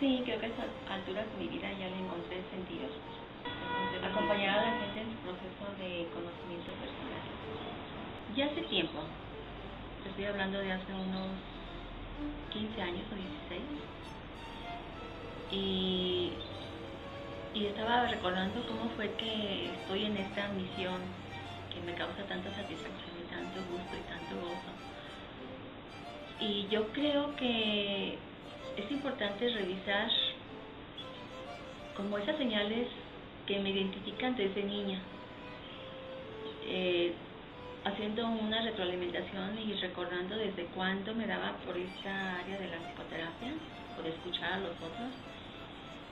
Sí, creo que a estas alturas de mi vida ya le encontré sentido. Acompañar a la gente en su proceso de conocimiento personal. Ya hace tiempo, te estoy hablando de hace unos 15 años o 16, y estaba recordando cómo fue que estoy en esta misión que me causa tanta satisfacción y tanto gusto y tanto gozo. Y yo creo que es importante revisar como esas señales que me identifican desde niña, haciendo una retroalimentación y recordando desde cuándo me daba por esta área de la psicoterapia o de escuchar a los otros.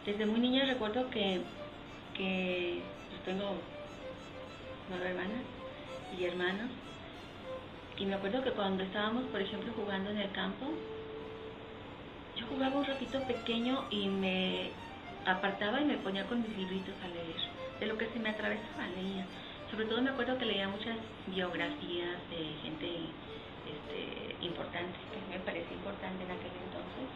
Desde muy niña recuerdo que pues tengo 9 hermanas y hermanos, y me acuerdo que cuando estábamos, por ejemplo, jugando en el campo, yo jugaba un ratito pequeño y me apartaba y me ponía con mis libritos a leer. De lo que se me atravesaba, leía. Sobre todo me acuerdo que leía muchas biografías de gente importante, que me parecía importante en aquel entonces.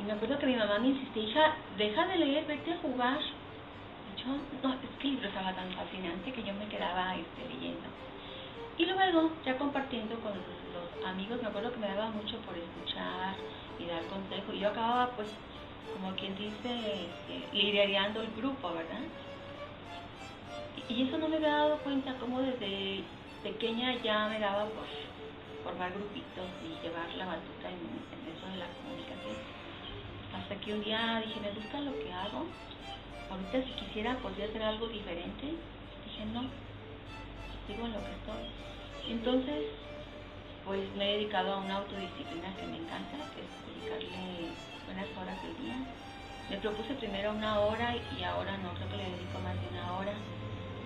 Y me acuerdo que mi mamá me insistía: hija, deja de leer, vete a jugar. Y yo, no, es que el libro estaba tan fascinante que yo me quedaba leyendo. Y luego, ya compartiendo con los amigos, me acuerdo que me daba mucho por escuchar y dar consejo. Y yo acababa, pues, como quien dice, liderando el grupo, ¿verdad? Y eso no me había dado cuenta, como desde pequeña ya me daba por formar grupitos y llevar la batuta en eso de la comunicación. Hasta que un día dije: me gusta lo que hago, ahorita si quisiera podría hacer algo diferente. Dije: no, sigo en lo que estoy. Entonces, pues me he dedicado a una autodisciplina que me encanta, que es dedicarle buenas horas del día. Me propuse primero 1 hora y ahora no, creo que le dedico más de 1 hora.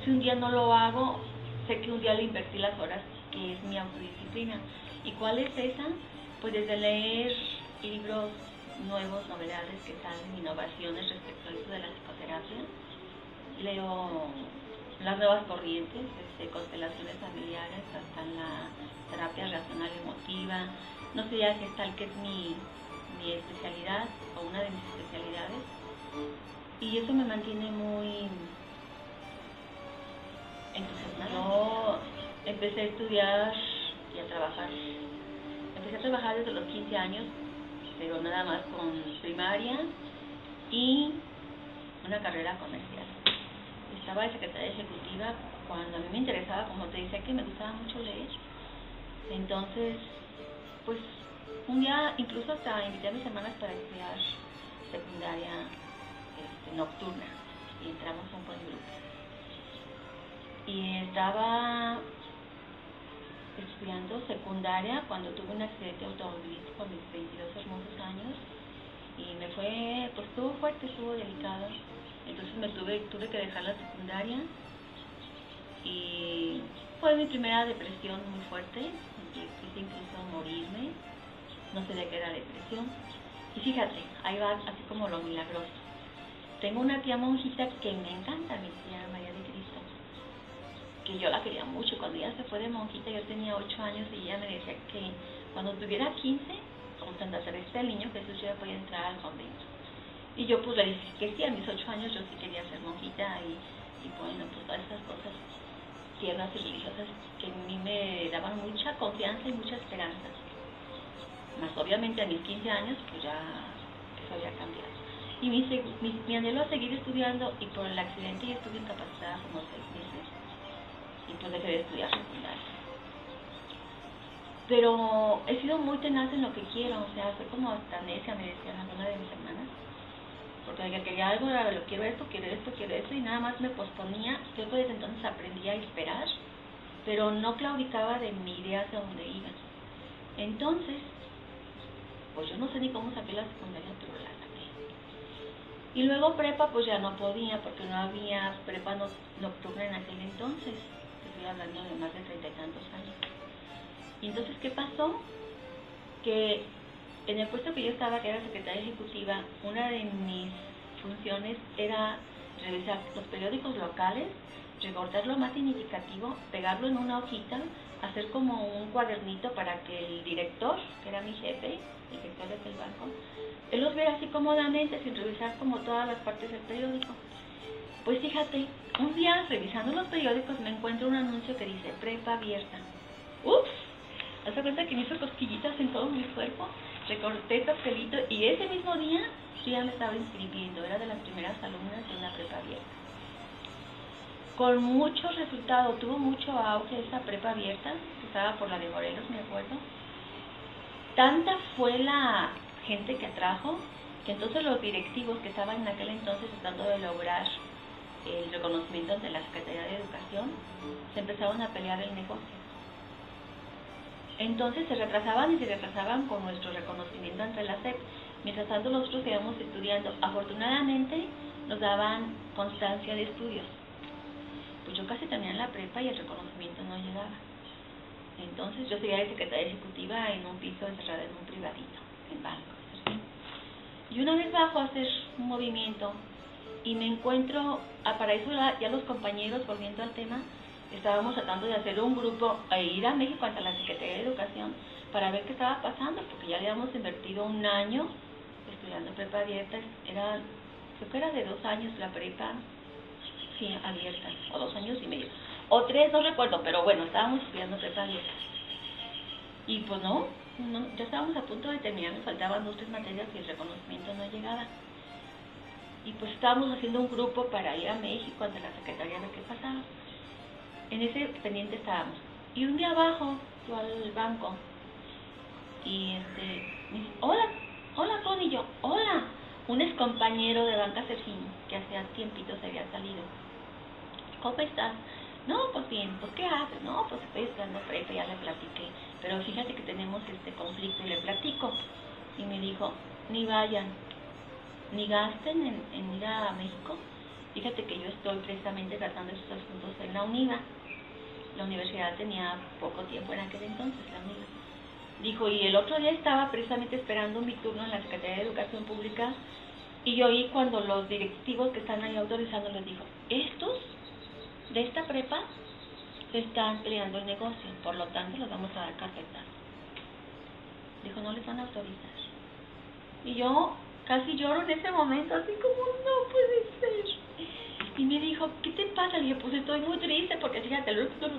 Si un día no lo hago, sé que un día le invertí las horas, que es mi autodisciplina. ¿Y cuál es esa? Pues desde leer libros nuevos, novedades que salen, innovaciones respecto a esto de la psicoterapia. Leo las nuevas corrientes, desde constelaciones familiares hasta la terapia racional emotiva. No sé ya Gestalt, que es mi especialidad o una de mis especialidades, y eso me mantiene muy entusiasmada. Yo empecé a estudiar y a trabajar. Empecé a trabajar desde los 15 años, pero nada más con primaria y una carrera comercial. Estaba de secretaria ejecutiva cuando a mí me interesaba, como te decía, que me gustaba mucho leer. Entonces, pues un día incluso hasta invité a mis hermanas para estudiar secundaria nocturna, y entramos a un buen grupo. Y estaba estudiando secundaria cuando tuve un accidente automovilístico a mis 22 hermosos años, y me fue, pues estuvo fuerte, estuvo delicado. Entonces tuve que dejar la secundaria, y fue mi primera depresión muy fuerte, quise incluso morirme, no sé de qué era depresión. Y fíjate, ahí va así como lo milagroso. Tengo una tía monjita que me encanta, mi tía María de Cristo, que yo la quería mucho. Cuando ella se fue de monjita, yo tenía 8 años, y ella me decía que cuando tuviera 15, como Santa Teresa del Niño Jesús, yo podía entrar al convento. Y yo pues le dije que sí, a mis 8 años yo sí quería ser monjita, y bueno, pues todas esas cosas tiernas y religiosas que a mí me daban mucha confianza y mucha esperanza. Más obviamente a mis 15 años pues ya eso había cambiado. Y mi anhelo a seguir estudiando, y por el accidente yo estuve incapacitada como 6 meses, y pues dejé de estudiar secundaria. Pero he sido muy tenaz en lo que quiero, o sea, soy como hasta necia, me decía alguna de mis hermanas, porque yo quería algo, quiero esto, y nada más me posponía. Creo que desde entonces aprendí a esperar, pero no claudicaba de mi idea hacia donde iba. Entonces, pues yo no sé ni cómo saqué la secundaria, pero la saqué. Y luego prepa, pues ya no podía, porque no había prepa nocturna en aquel entonces. Estoy hablando de más de 30 y tantos años. Y entonces, ¿qué pasó? Que en el puesto que yo estaba, que era secretaria ejecutiva, una de mis funciones era revisar los periódicos locales, recortar lo más significativo, pegarlo en una hojita, hacer como un cuadernito para que el director, que era mi jefe, el director del banco, él los viera así cómodamente, sin revisar como todas las partes del periódico. Pues fíjate, un día revisando los periódicos me encuentro un anuncio que dice prepa abierta. ¡Ups! Hace cuenta que me hizo cosquillitas en todo mi cuerpo, recorté el papelito y ese mismo día yo ya me estaba inscribiendo, era de las primeras alumnas de una prepa abierta. Con mucho resultado, tuvo mucho auge esa prepa abierta, que estaba por la de Morelos, me acuerdo. Tanta fue la gente que atrajo, que entonces los directivos que estaban en aquel entonces tratando de lograr el reconocimiento ante la Secretaría de Educación, se empezaron a pelear el negocio. Entonces se retrasaban y se retrasaban con nuestro reconocimiento ante la SEP. Mientras tanto nosotros íbamos estudiando. Afortunadamente nos daban constancia de estudios. Pues yo casi terminé la prepa y el reconocimiento no llegaba. Entonces yo seguía de secretaria ejecutiva en un piso encerrada en un privadito, en banco. Y una vez bajo a hacer un movimiento y me encuentro, para eso ya los compañeros, volviendo al tema, estábamos tratando de hacer un grupo e ir a México ante la Secretaría de Educación para ver qué estaba pasando, porque ya habíamos invertido un año estudiando prepa abierta, creo que era de 2 años la prepa, sí, abierta, o 2 años y medio, o 3, no recuerdo, pero bueno, estábamos estudiando prepa abierta. Y pues no, ya estábamos a punto de terminar, nos faltaban 2 o 3 materias y el reconocimiento no llegaba. Y pues estábamos haciendo un grupo para ir a México ante la Secretaría a ver qué pasaba. En ese pendiente estábamos. Y un día abajo, yo al banco, y me dice, hola Connie, y yo, hola, un ex compañero de Banca Serfín, que hacía tiempito se había salido. ¿Cómo estás? No, pues bien, pues ¿qué haces? No, pues estoy estudiando prepa, ya le platiqué, pero fíjate que tenemos este conflicto y le platico. Y me dijo, ni vayan, ni gasten en ir a México. Fíjate que yo estoy precisamente tratando estos asuntos en la UNIVA. La universidad tenía poco tiempo en aquel entonces, la UNIVA. Dijo, y el otro día estaba precisamente esperando mi turno en la Secretaría de Educación Pública y yo oí cuando los directivos que están ahí autorizando les dijo, estos de esta prepa se están peleando el negocio, por lo tanto les vamos a dar carpetazo. Dijo, no les van a autorizar. Y yo casi lloro en ese momento, así como, no puede ser. Y me dijo, ¿qué te pasa? Le dije, pues estoy muy triste porque fíjate,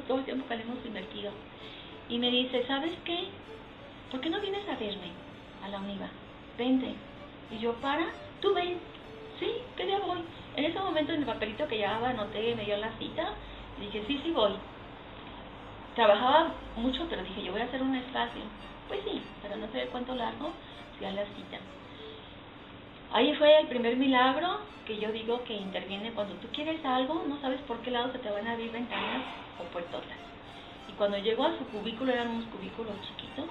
todo el tiempo que le hemos invertido. Y me dice, ¿sabes qué? ¿Por qué no vienes a verme a la UNIVA? Vente. Y yo, tú ven. Sí, ¿qué día voy? En ese momento en el papelito que llevaba anoté, me dio la cita. Y dije, sí, voy. Trabajaba mucho, pero dije, yo voy a hacer un espacio. Pues sí, para no saber cuánto largo, fui a la cita. Ahí fue el primer milagro que yo digo que interviene cuando tú quieres algo, no sabes por qué lado se te van a abrir ventanas o puertotas. Y cuando llego a su cubículo, eran unos cubículos chiquitos,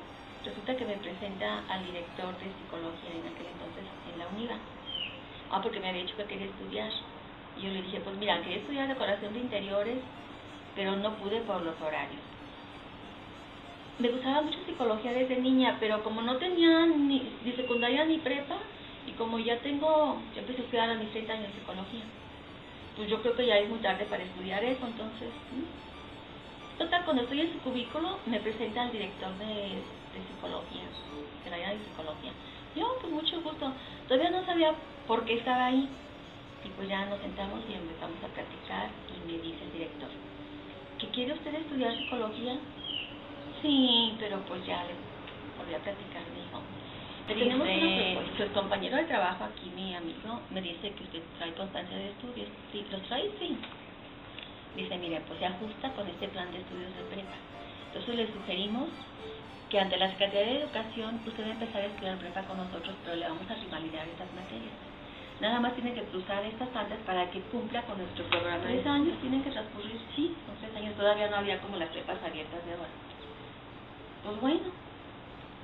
resulta que me presenta al director de psicología en aquel entonces en la UNIVA. Porque me había dicho que quería estudiar. Y yo le dije, pues mira, quería estudiar decoración de interiores, pero no pude por los horarios. Me gustaba mucho psicología desde niña, pero como no tenía ni secundaria ni prepa, y como ya empecé a estudiar a mis 30 años psicología, pues yo creo que ya es muy tarde para estudiar eso, entonces, total, cuando estoy en su cubículo, me presenta al director de psicología, de la área de psicología. Yo, pues mucho gusto, todavía no sabía por qué estaba ahí, y pues ya nos sentamos y empezamos a platicar, y me dice el director, ¿que quiere usted estudiar psicología? Sí, pero pues ya le volví a platicar, me dijo. Tenemos una propuesta. Su compañero de trabajo aquí, mi amigo, me dice que usted trae constancia de estudios. Sí, ¿los trae? Sí. Dice, mire, pues se ajusta con este plan de estudios de prepa. Entonces le sugerimos que ante la Secretaría de Educación usted va a empezar a estudiar prepa con nosotros, pero le vamos a revalidar estas materias. Nada más tiene que cruzar estas tandas para que cumpla con nuestro programa. 3 años tienen que transcurrir, sí, son 3 años. Todavía no había como las prepas abiertas de ahora. Pues bueno,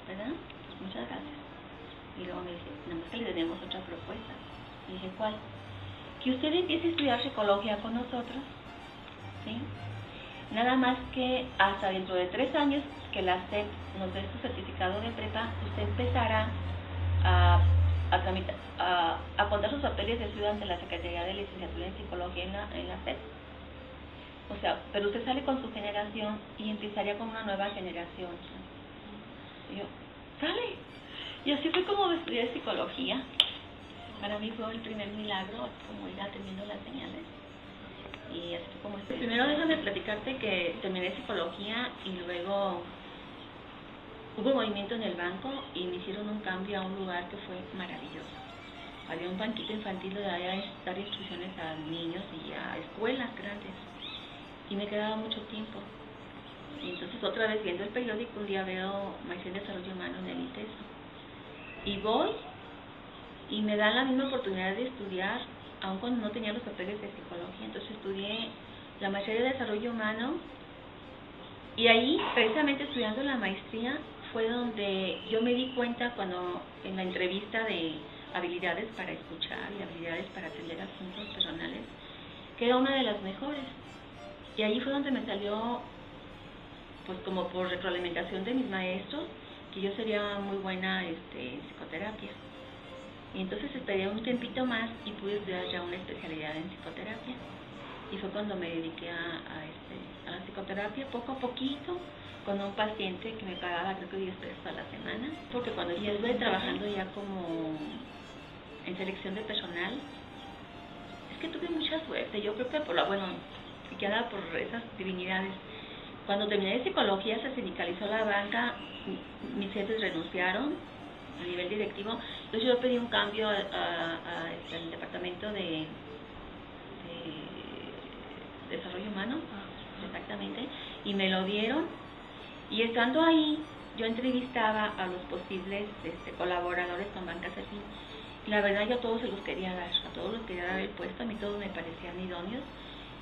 ¿verdad? Pues muchas gracias. Y luego me dice, nada más que le tenemos otra propuesta. Y dije, ¿cuál? Que usted empiece a estudiar psicología con nosotros, ¿sí? Nada más que hasta dentro de 3 años que la SEP nos dé su certificado de prepa, usted empezará a a contar sus papeles de estudio ante la Secretaría de Licenciatura en Psicología en la SEP. O sea, pero usted sale con su generación y empezaría con una nueva generación. Y yo, sale. Y así fue como estudié psicología. Para mí fue el primer milagro, como ir atendiendo las señales. Y así fue como estudié. Primero déjame platicarte que terminé psicología y luego hubo movimiento en el banco y me hicieron un cambio a un lugar que fue maravilloso. Había un banquito infantil donde dar instrucciones a niños y a escuelas grandes. Y me quedaba mucho tiempo. Y entonces otra vez viendo el periódico, un día veo Maestría en Desarrollo Humano en el ITESO. Y voy y me dan la misma oportunidad de estudiar, aun cuando no tenía los papeles de psicología. Entonces estudié la Maestría de Desarrollo Humano y ahí, precisamente estudiando la maestría, fue donde yo me di cuenta cuando en la entrevista de habilidades para escuchar y habilidades para atender asuntos personales, que era una de las mejores. Y ahí fue donde me salió, pues como por retroalimentación de mis maestros, que yo sería muy buena en psicoterapia. Y entonces esperé un tiempito más y pude estudiar ya una especialidad en psicoterapia. Y fue cuando me dediqué a la psicoterapia, poco a poquito, con un paciente que me pagaba creo que 10 pesos a la semana. Porque cuando yo estuve trabajando ya como en selección de personal, es que tuve mucha suerte. Yo creo que guiada por esas divinidades. Cuando terminé de psicología se sindicalizó la banca, mis jefes renunciaron a nivel directivo, entonces yo pedí un cambio al departamento de desarrollo humano, exactamente, y me lo dieron, y estando ahí yo entrevistaba a los posibles colaboradores con bancas así. La verdad yo a todos se los quería dar, el puesto, a mí todos me parecían idóneos.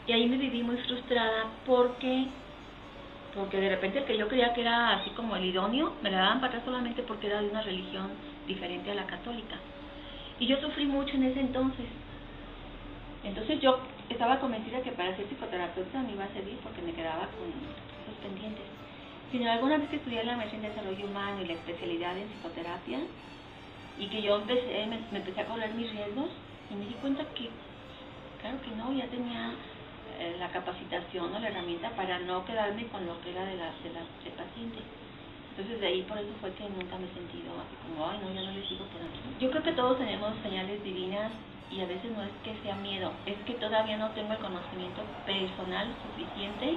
Y ahí me viví muy frustrada porque de repente el que yo creía que era así como el idóneo, me la daban para atrás solamente porque era de una religión diferente a la católica. Y yo sufrí mucho en ese entonces. Entonces yo estaba convencida que para ser psicoterapeuta me iba a servir porque me quedaba con esos pendientes. Sino alguna vez que estudié la maestría en desarrollo humano y la especialidad en psicoterapia, y que yo me empecé a correr mis riesgos, y me di cuenta que, claro que no, ya tenía la capacitación o la herramienta para no quedarme con lo que era del paciente. Entonces de ahí por eso fue que nunca me he sentido así como, ay no, ya no le sigo por aquí. Yo creo que todos tenemos señales divinas y a veces no es que sea miedo, es que todavía no tengo el conocimiento personal suficiente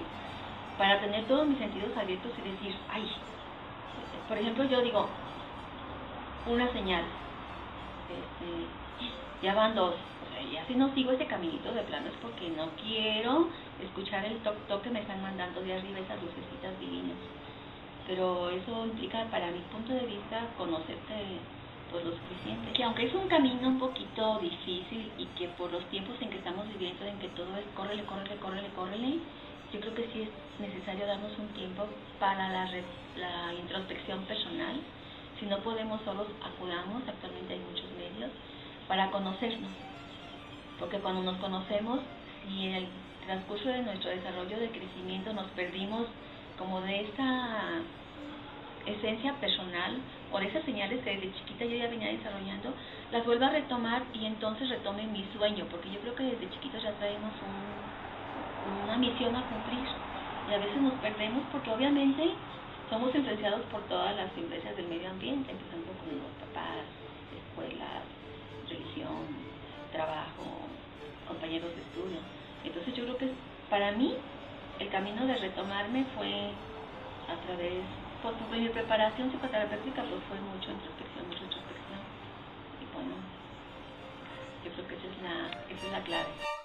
para tener todos mis sentidos abiertos y decir, ay, por ejemplo yo digo, una señal, ya van dos. Y así no sigo ese caminito de plano, es porque no quiero escuchar el toc que me están mandando de arriba, esas lucecitas divinas. Pero eso implica, para mi punto de vista, conocerte pues lo suficiente. Que aunque es un camino un poquito difícil y que por los tiempos en que estamos viviendo, en que todo es córrele, yo creo que sí es necesario darnos un tiempo para la introspección personal. Si no podemos solos, acudamos, actualmente hay muchos medios, para conocernos. Porque cuando nos conocemos, si en el transcurso de nuestro desarrollo de crecimiento nos perdimos como de esa esencia personal o de esas señales que desde chiquita yo ya venía desarrollando, las vuelvo a retomar y entonces retome mi sueño, porque yo creo que desde chiquitos ya traemos una misión a cumplir y a veces nos perdemos porque obviamente somos influenciados por todas las influencias del medio ambiente, empezando con los papás, escuelas, religión, trabajo, compañeros de estudio. Entonces yo creo que para mí el camino de retomarme fue a través, pues mi preparación psicoterapéutica pues fue mucha introspección. Y bueno, yo creo que esa es la clave.